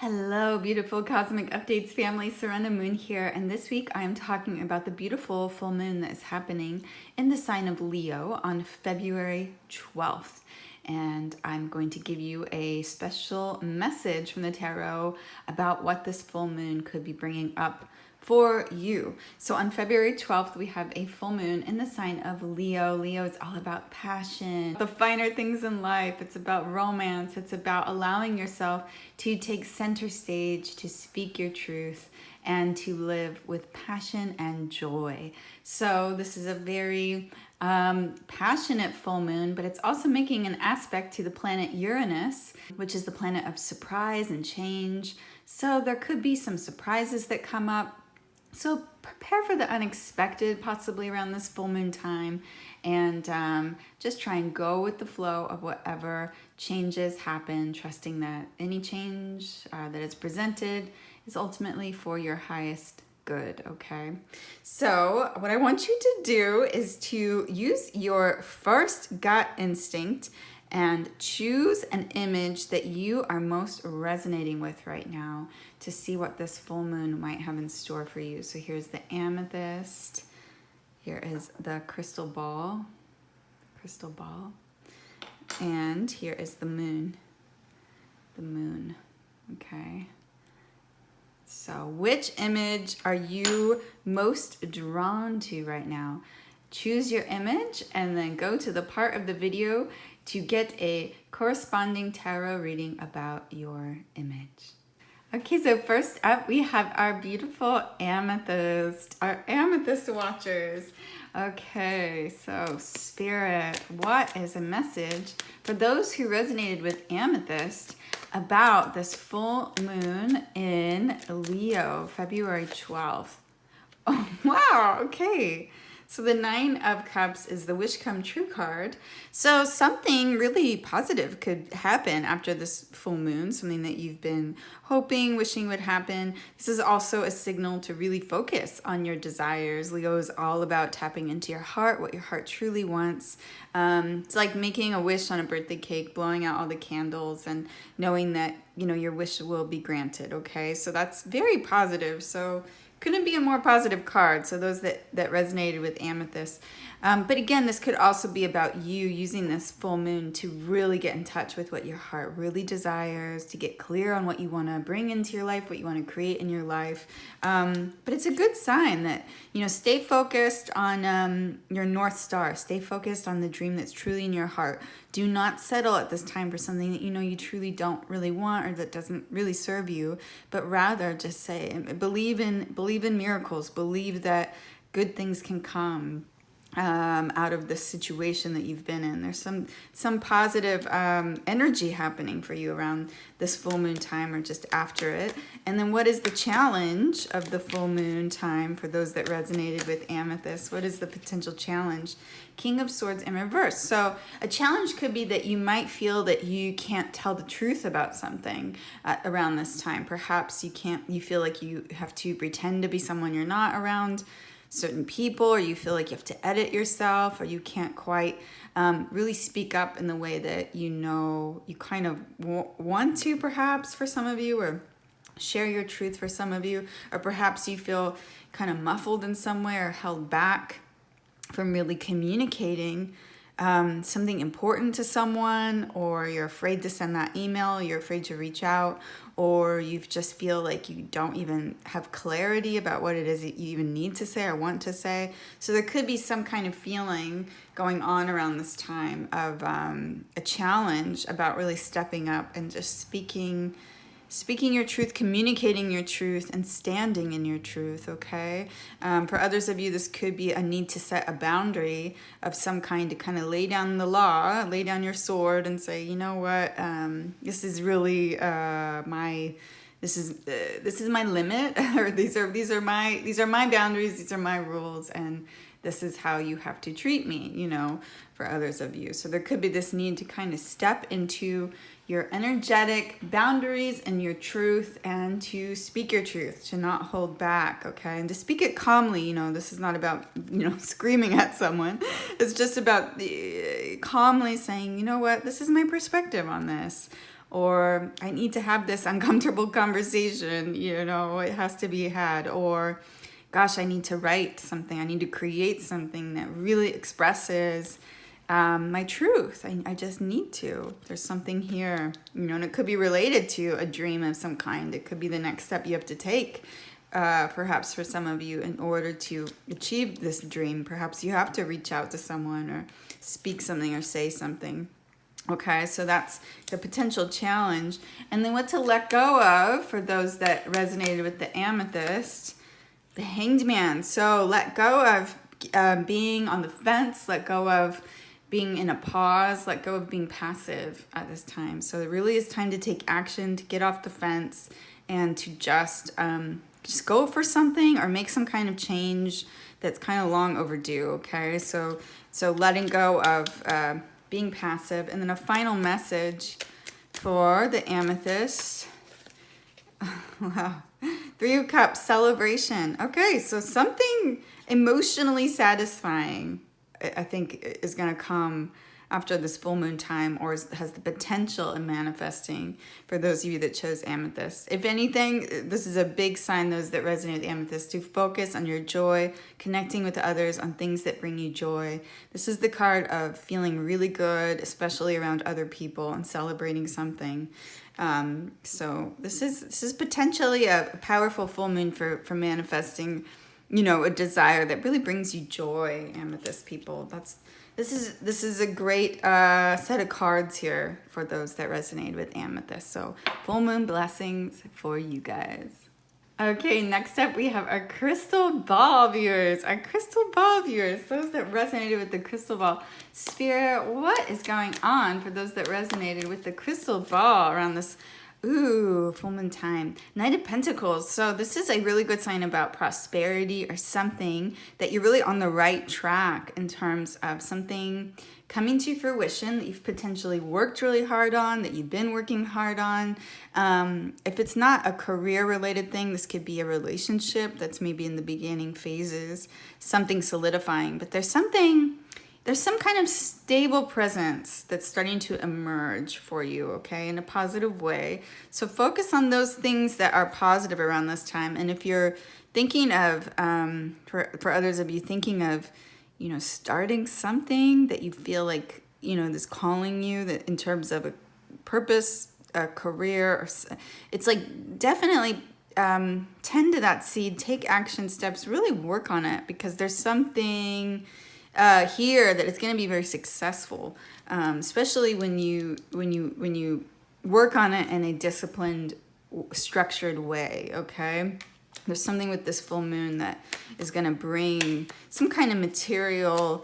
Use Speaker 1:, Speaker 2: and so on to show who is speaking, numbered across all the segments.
Speaker 1: Hello, beautiful Cosmic Updates family. Sirena Moon here, and this week I'm talking about the beautiful full moon that is happening in the sign of Leo on February 12th. And I'm going to give you a special message from the tarot about what this full moon could be bringing up for you. So on February 12th, we have a full moon in the sign of Leo. Leo is all about passion, the finer things in life. It's about romance. It's about allowing yourself to take center stage, to speak your truth, and to live with passion and joy. So this is a very passionate full moon, but it's also making an aspect to the planet Uranus, which is the planet of surprise and change. So there could be some surprises that come up. So prepare for the unexpected, possibly around this full moon time, and just try and go with the flow of whatever changes happen, trusting that any change that is presented is ultimately for your highest good, okay? So what I want you to do is to use your first gut instinct and choose an image that you are most resonating with right now to see what this full moon might have in store for you. So here's the amethyst. Here is the crystal ball. And here is the moon. Okay. So which image are you most drawn to right now? Choose your image and then go to the part of the video to get a corresponding tarot reading about your image. Okay, so first up we have our beautiful amethyst, our amethyst watchers. Okay, so Spirit, what is a message for those who resonated with amethyst about this full moon in Leo, February 12th? Oh, wow, okay. So the Nine of Cups is the wish come true card. So something really positive could happen after this full moon, something that you've been hoping, wishing would happen. This is also a signal to really focus on your desires. Leo is all about tapping into your heart, what your heart truly wants. It's like making a wish on a birthday cake, blowing out all the candles and knowing that, your wish will be granted, okay? So that's very positive. So couldn't be a more positive card. So those that resonated with amethyst. But again, this could also be about you using this full moon to really get in touch with what your heart really desires, to get clear on what you want to bring into your life, what you want to create in your life. But it's a good sign that, stay focused on your North Star. Stay focused on the dream that's truly in your heart. Do not settle at this time for something that you truly don't really want or that doesn't really serve you, but rather just say, believe in miracles, believe that good things can come out of this situation that you've been in. There's some positive energy happening for you around this full moon time or just after it. And then what is the challenge of the full moon time for those that resonated with amethyst? What is the potential challenge? King of Swords in reverse. So a challenge could be that you might feel that you can't tell the truth about something around this time. Perhaps you feel like you have to pretend to be someone you're not around certain people, or you feel like you have to edit yourself, or you can't quite really speak up in the way that you kind of want to, perhaps for some of you, or share your truth for some of you, or perhaps you feel kind of muffled in some way or held back from really communicating something important to someone, or you're afraid to send that email, you're afraid to reach out, or you just feel like you don't even have clarity about what it is that you even need to say or want to say. So there could be some kind of feeling going on around this time of a challenge about really stepping up and just speaking your truth, communicating your truth, and standing in your truth, okay? For others of you, this could be a need to set a boundary of some kind, to kind of lay down the law, lay down your sword and say, you know what, this is really this is my limit, or these are my boundaries, these are my rules, and this is how you have to treat me, for others of you. So there could be this need to kind of step into your energetic boundaries and your truth, and to speak your truth, to not hold back, okay? And to speak it calmly. This is not about, screaming at someone. It's just about calmly saying, you know what, this is my perspective on this. or I need to have this uncomfortable conversation, you know, it has to be had, or gosh, I need to write something, I need to create something that really expresses my truth. I just need to. There's something here, you know, and it could be related to a dream of some kind. It could be the next step you have to take. Perhaps for some of you, in order to achieve this dream, perhaps you have to reach out to someone or speak something or say something. Okay, so that's the potential challenge. And then what to let go of for those that resonated with the Amethyst, the Hanged Man. So let go of being on the fence, let go of being in a pause, let go of being passive at this time. So it really is time to take action, to get off the fence, and to just go for something or make some kind of change that's kind of long overdue. Okay, so letting go of being passive. And then a final message for the Amethyst. Wow. 3 of Cups, celebration. Okay, so something emotionally satisfying, I think, is going to come after this full moon time, or has the potential in manifesting for those of you that chose Amethyst. If anything, this is a big sign, those that resonate with Amethyst, to focus on your joy, connecting with others on things that bring you joy. This is the card of feeling really good, especially around other people, and celebrating something. So this is potentially a powerful full moon for manifesting, you know, a desire that really brings you joy, Amethyst people. This is a great set of cards here for those that resonate with Amethyst. So full moon blessings for you guys. Okay, next up we have our crystal ball viewers. Those that resonated with the crystal ball. Spirit, what is going on for those that resonated with the crystal ball around this full moon time? Knight of Pentacles. So this is a really good sign about prosperity, or something that you're really on the right track in terms of something coming to fruition that you've potentially worked really hard on, that you've been working hard on. If it's not a career related thing, this could be a relationship that's maybe in the beginning phases, something solidifying, but there's some kind of stable presence that's starting to emerge for you, okay, in a positive way. So focus on those things that are positive around this time. And if you're thinking of, for others of you, thinking of, you know, starting something that you feel like, you know, this calling you, that in terms of a purpose, a career, or it's like definitely tend to that seed, take action steps, really work on it, because there's something here that it's going to be very successful, especially when you work on it in a disciplined, structured way. Okay, there's something with this full moon that is going to bring some kind of material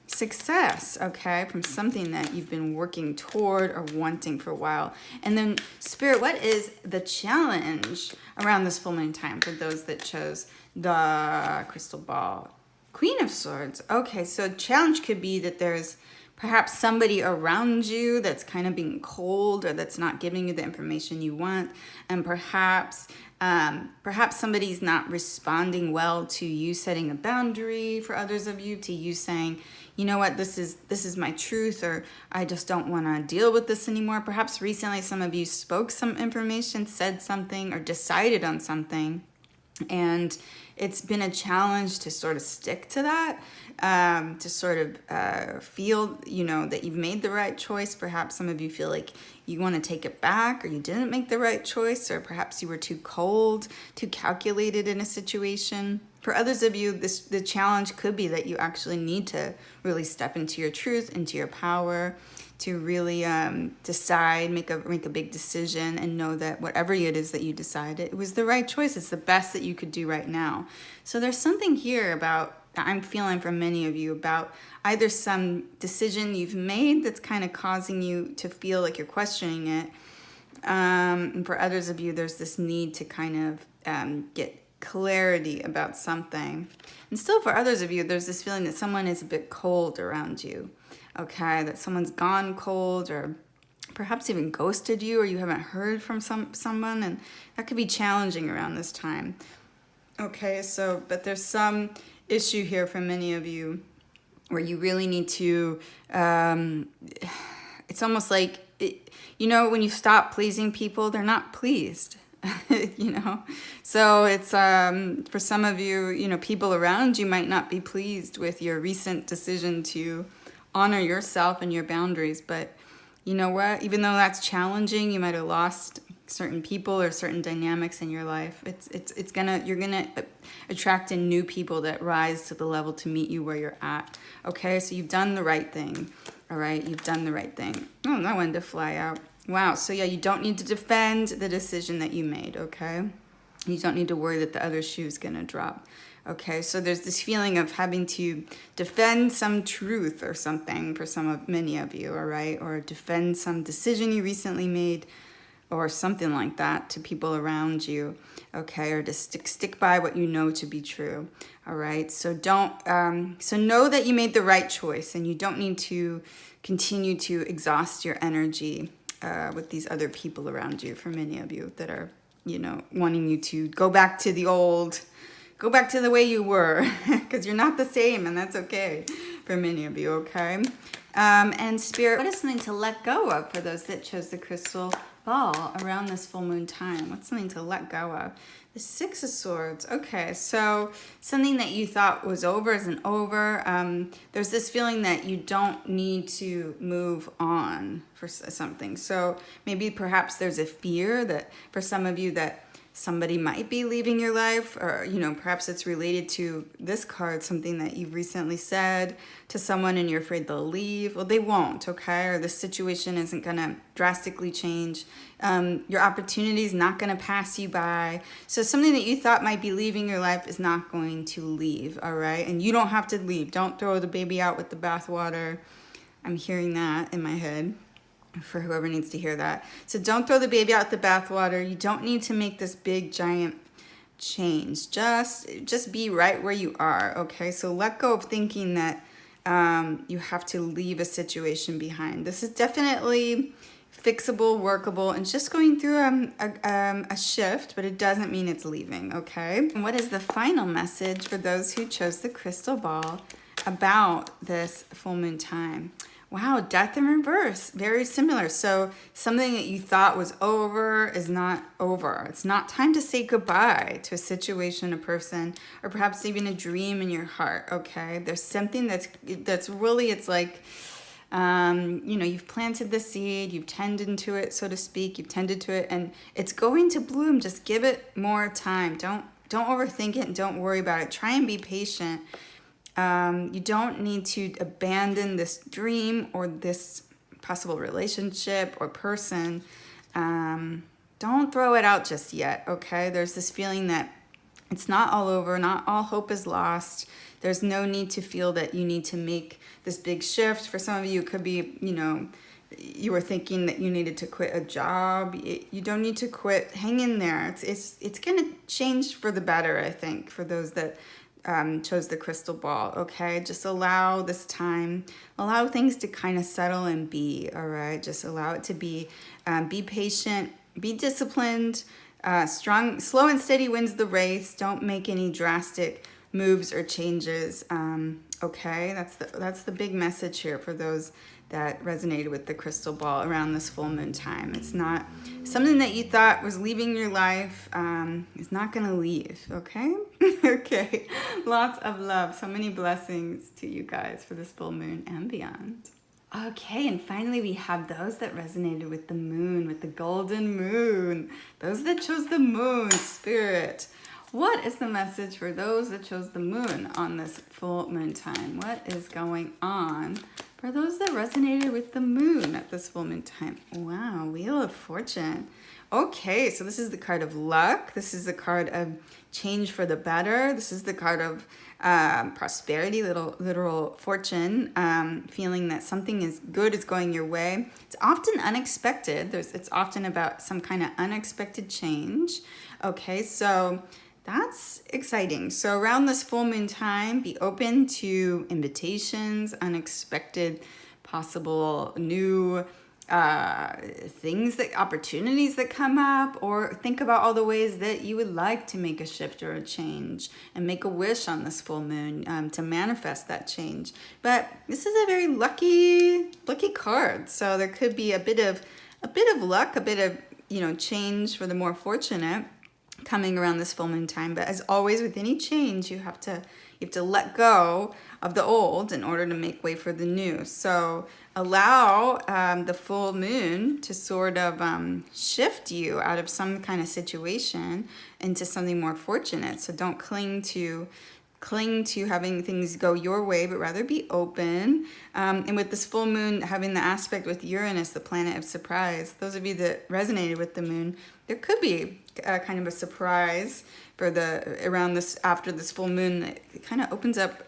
Speaker 1: success, okay, from something that you've been working toward or wanting for a while. And then Spirit, what is the challenge around this full moon time for those that chose the crystal ball? Queen of Swords. Okay, so challenge could be that there's perhaps somebody around you that's kind of being cold, or that's not giving you the information you want, and perhaps somebody's not responding well to you setting a boundary, for others of you, to you saying, you know what, this is my truth, or I just don't want to deal with this anymore. Perhaps recently some of you spoke some information, said something, or decided on something, and it's been a challenge to sort of stick to that, to sort of feel, you know, that you've made the right choice. Perhaps some of you feel like you want to take it back, or you didn't make the right choice, or perhaps you were too cold, too calculated in a situation. For others of you, the challenge could be that you actually need to really step into your truth, into your power, to really decide, make a big decision, and know that whatever it is that you decided, it was the right choice. It's the best that you could do right now. So there's something here about, I'm feeling from many of you, about either some decision you've made that's kind of causing you to feel like you're questioning it. And for others of you, there's this need to kind of get clarity about something. And still for others of you, there's this feeling that someone is a bit cold around you. Okay, that someone's gone cold, or perhaps even ghosted you, or you haven't heard from someone, and that could be challenging around this time. Okay, so, but there's some issue here for many of you where you really need to, it's almost like you know, when you stop pleasing people, they're not pleased. You know, so it's for some of you, you know, people around you might not be pleased with your recent decision to honor yourself and your boundaries. But you know what, even though that's challenging, you might have lost certain people or certain dynamics in your life. You're gonna attract in new people that rise to the level to meet you where you're at. Okay, so you've done the right thing. All right, you've done the right thing. Oh, that one to fly out. Wow, so yeah, you don't need to defend the decision that you made, okay? You don't need to worry that the other shoe's gonna drop. Okay, so there's this feeling of having to defend some truth or something for many of you, all right? Or defend some decision you recently made or something like that to people around you, okay? Or to stick by what you know to be true, all right? So so know that you made the right choice, and you don't need to continue to exhaust your energy with these other people around you, for many of you that are, you know, wanting you to go back to the way you were, because you're not the same, and that's okay for many of you, okay? And Spirit, what is something to let go of for those that chose the crystal ball around this full moon time? What's something to let go of? The Six of Swords. Okay, so something that you thought was over isn't over. There's this feeling that you don't need to move on for something. So maybe perhaps there's a fear that for some of you that somebody might be leaving your life, or, you know, perhaps it's related to this card, something that you've recently said to someone and you're afraid they'll leave. Well, they won't, okay? Or the situation isn't gonna drastically change. Your opportunity is not gonna pass you by. So something that you thought might be leaving your life is not going to leave, all right? And you don't have to leave. Don't throw the baby out with the bathwater. I'm hearing that in my head, for whoever needs to hear that. So don't throw the baby out the bathwater. You don't need to make this big giant change. Just be right where you are, okay? So let go of thinking that you have to leave a situation behind. This is definitely fixable, workable, and just going through a shift, but it doesn't mean it's leaving, okay? And what is the final message for those who chose the crystal ball about this full moon time? Wow, death in reverse, very similar. So something that you thought was over is not over. It's not time to say goodbye to a situation, a person, or perhaps even a dream in your heart, okay? There's something that's really, it's like, you know, you've planted the seed, you've tended to it, so to speak, you've tended to it, and it's going to bloom. Just give it more time. Don't overthink it, and don't worry about it. Try and be patient. You don't need to abandon this dream or this possible relationship or person. Don't throw it out just yet, okay? There's this feeling that it's not all over, not all hope is lost. There's no need to feel that you need to make this big shift. For some of you, it could be, you know, you were thinking that you needed to quit a job. You don't need to quit. Hang in there. It's going to change for the better, I think, for those that chose the crystal ball, okay? Just allow this time, allow things to kind of settle and be, all right? Just allow it to be patient, be disciplined, slow and steady wins the race. Don't make any drastic moves or changes, okay? That's the big message here for those that resonated with the crystal ball around this full moon time. It's not something that you thought was leaving your life, is not gonna leave, okay? Okay, lots of love, so many blessings to you guys for this full moon and beyond. Okay, and finally we have those that resonated with the moon, with the golden moon. Those that chose the moon, Spirit. What is the message for those that chose the moon on this full moon time? What is going on for those that resonated with the moon at this full moon time? Wow, Wheel of Fortune. Okay, so this is the card of luck. This is the card of change for the better. This is the card of prosperity, literal fortune, feeling that something is good is going your way. It's often unexpected. It's often about some kind of unexpected change. Okay, so that's exciting. So around this full moon time, be open to invitations, unexpected, possible new opportunities that come up, or think about all the ways that you would like to make a shift or a change, and make a wish on this full moon to manifest that change. But this is a very lucky card, so there could be a bit of luck, a bit of change for the more fortunate coming around this full moon time. But as always with any change, you have to let go of the old in order to make way for the new. So allow the full moon to sort of shift you out of some kind of situation into something more fortunate. So don't cling to having things go your way, but rather be open. And with this full moon having the aspect with Uranus, the planet of surprise, those of you that resonated with the moon, there could be kind of a surprise for after this full moon that kind of opens up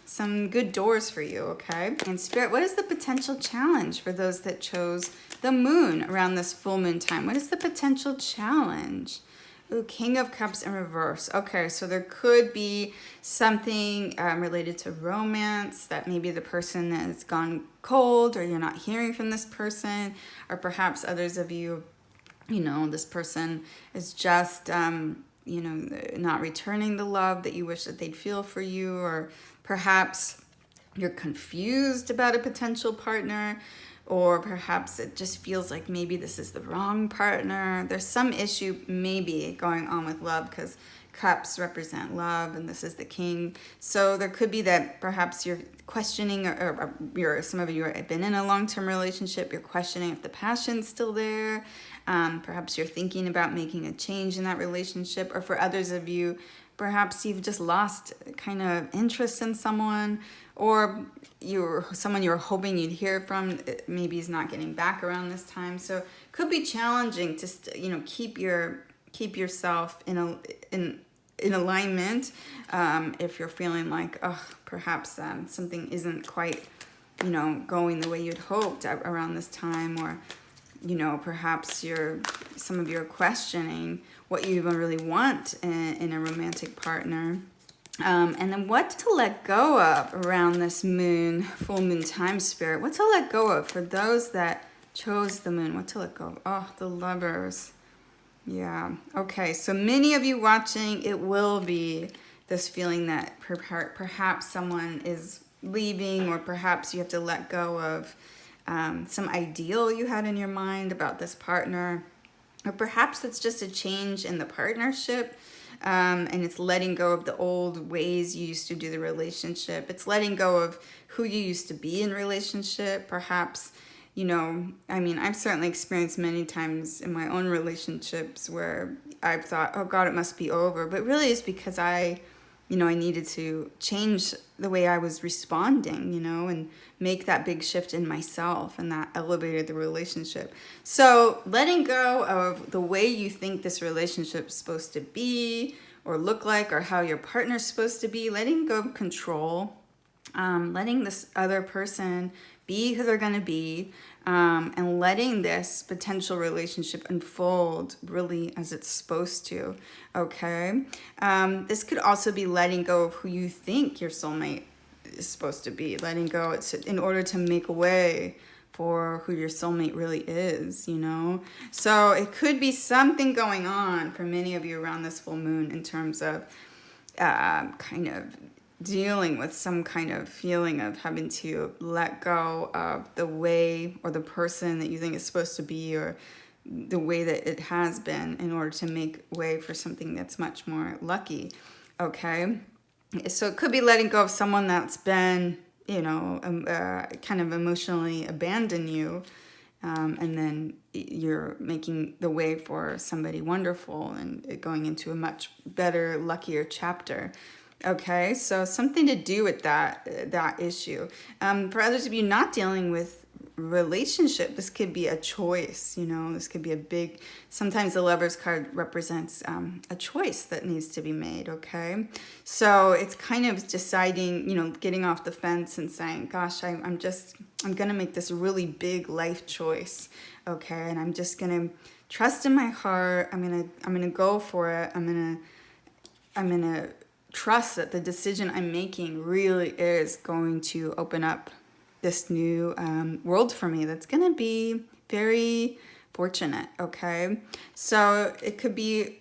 Speaker 1: some good doors for you, okay? And Spirit, what is the potential challenge for those that chose the moon around this full moon time? What is the potential challenge? Ooh, King of Cups in reverse. Okay, so there could be something related to romance, that maybe the person has gone cold, or you're not hearing from this person, or perhaps others of you, this person is just, not returning the love that you wish that they'd feel for you, or perhaps you're confused about a potential partner, or perhaps it just feels like maybe this is the wrong partner. There's some issue maybe going on with love, because cups represent love and this is the king. So there could be that perhaps you're questioning, or some of you have been in a long-term relationship, you're questioning if the passion's still there. Perhaps you're thinking about making a change in that relationship, or for others of you, perhaps you've just lost kind of interest in someone, or someone you were hoping you'd hear from maybe is not getting back around this time. So it could be challenging to keep yourself in alignment if you're feeling like perhaps something isn't quite going the way you'd hoped around this time, or perhaps some of you are questioning what you even really want in a romantic partner. And then what to let go of around this full moon time, Spirit. What to let go of for those that chose the moon. What to let go of? Oh, the Lovers. Yeah. Okay. So many of you watching, it will be this feeling that perhaps someone is leaving, or perhaps you have to let go of some ideal you had in your mind about this partner, or perhaps it's just a change in the partnership. And it's letting go of the old ways you used to do the relationship. It's letting go of who you used to be in relationship. Perhaps, I've certainly experienced many times in my own relationships where I've thought, oh God, it must be over. But really it's because I needed to change the way I was responding, and make that big shift in myself, and that elevated the relationship. So letting go of the way you think this relationship's supposed to be or look like, or how your partner's supposed to be, letting go of control, letting this other person be who they're going to be, and letting this potential relationship unfold really as it's supposed to, okay? This could also be letting go of who you think your soulmate is supposed to be, letting go in order to make a way for who your soulmate really is, So it could be something going on for many of you around this full moon in terms of kind of dealing with some kind of feeling of having to let go of the way or the person that you think is supposed to be, or the way that it has been, in order to make way for something that's much more lucky, okay? So it could be letting go of someone that's been, kind of emotionally abandoned you, and then you're making the way for somebody wonderful and going into a much better, luckier chapter. Okay, so something to do with that issue. For others of you not dealing with relationship, this could be a choice, this could be sometimes the Lover's card represents a choice that needs to be made, okay? So it's kind of deciding, getting off the fence and saying, gosh, I'm going to make this really big life choice, okay? And I'm just going to trust in my heart. I'm going to go for it. I'm going to trust that the decision I'm making really is going to open up this new world for me that's going to be very fortunate, okay? So it could be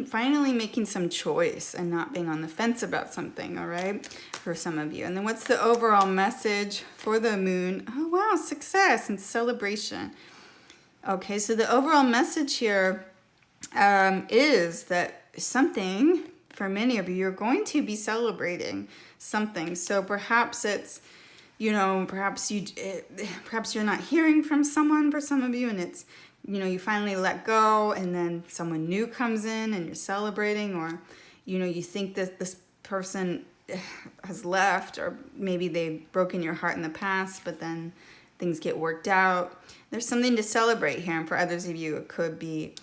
Speaker 1: finally making some choice and not being on the fence about something, all right, for some of you. And then what's the overall message for the moon? Oh, wow, success and celebration. Okay, so the overall message here is that something, for many of you, you're going to be celebrating something. So perhaps it's, perhaps you're not hearing from someone for some of you, and it's, you finally let go, and then someone new comes in and you're celebrating, or, you think that this person has left, or maybe they've broken your heart in the past, but then things get worked out. There's something to celebrate here, and for others of you, it could be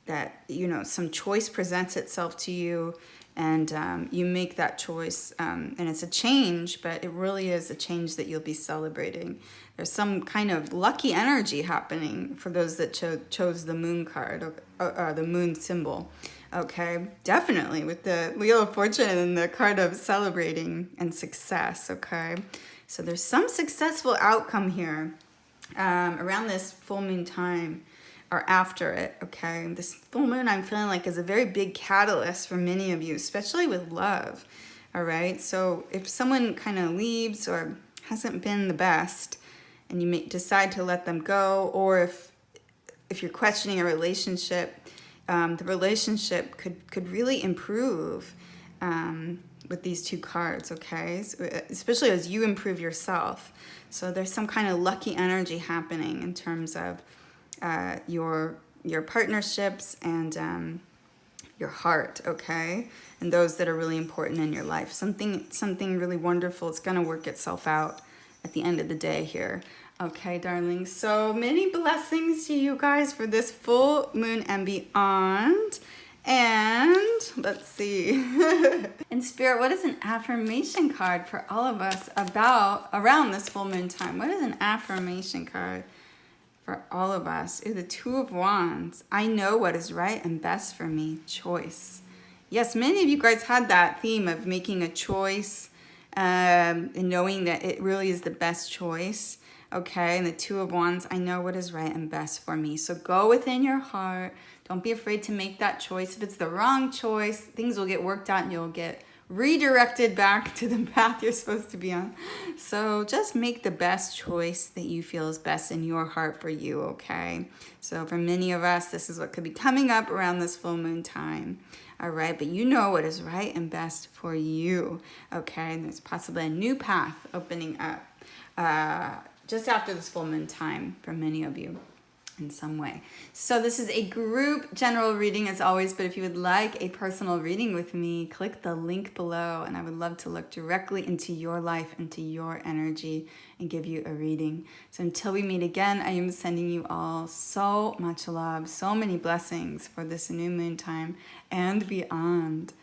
Speaker 1: that, some choice presents itself to you, and you make that choice, and it's a change, but it really is a change that you'll be celebrating. There's some kind of lucky energy happening for those that chose the moon card, or the moon symbol. Okay, definitely with the Wheel of Fortune and the card of celebrating and success. Okay, so there's some successful outcome here around this full moon time, or after it, okay? This full moon, I'm feeling like, is a very big catalyst for many of you, especially with love, all right? So if someone kind of leaves or hasn't been the best, and you may decide to let them go, or if you're questioning a relationship, the relationship could really improve with these two cards, okay? So, especially as you improve yourself. So there's some kind of lucky energy happening in terms of your partnerships and your heart, okay? And those that are really important in your life. Something really wonderful. It's going to work itself out at the end of the day here. Okay, darling. So many blessings to you guys for this full moon and beyond. And let's see. In Spirit, what is an affirmation card for all of us around this full moon time? What is an affirmation card for all of us? Ooh, the Two of Wands. I know what is right and best for me. Choice. Yes, many of you guys had that theme of making a choice and knowing that it really is the best choice. Okay, and the Two of Wands, I know what is right and best for me. So go within your heart. Don't be afraid to make that choice. If it's the wrong choice, things will get worked out and you'll get redirected back to the path you're supposed to be on. So just make the best choice that you feel is best in your heart for you, okay? So for many of us, this is what could be coming up around this full moon time. All right, but you know what is right and best for you, okay? And there's possibly a new path opening up just after this full moon time for many of you in some way. So this is a group general reading as always, but if you would like a personal reading with me, click the link below, and I would love to look directly into your life, into your energy, and give you a reading. So until we meet again, I am sending you all so much love, so many blessings for this new moon time and beyond.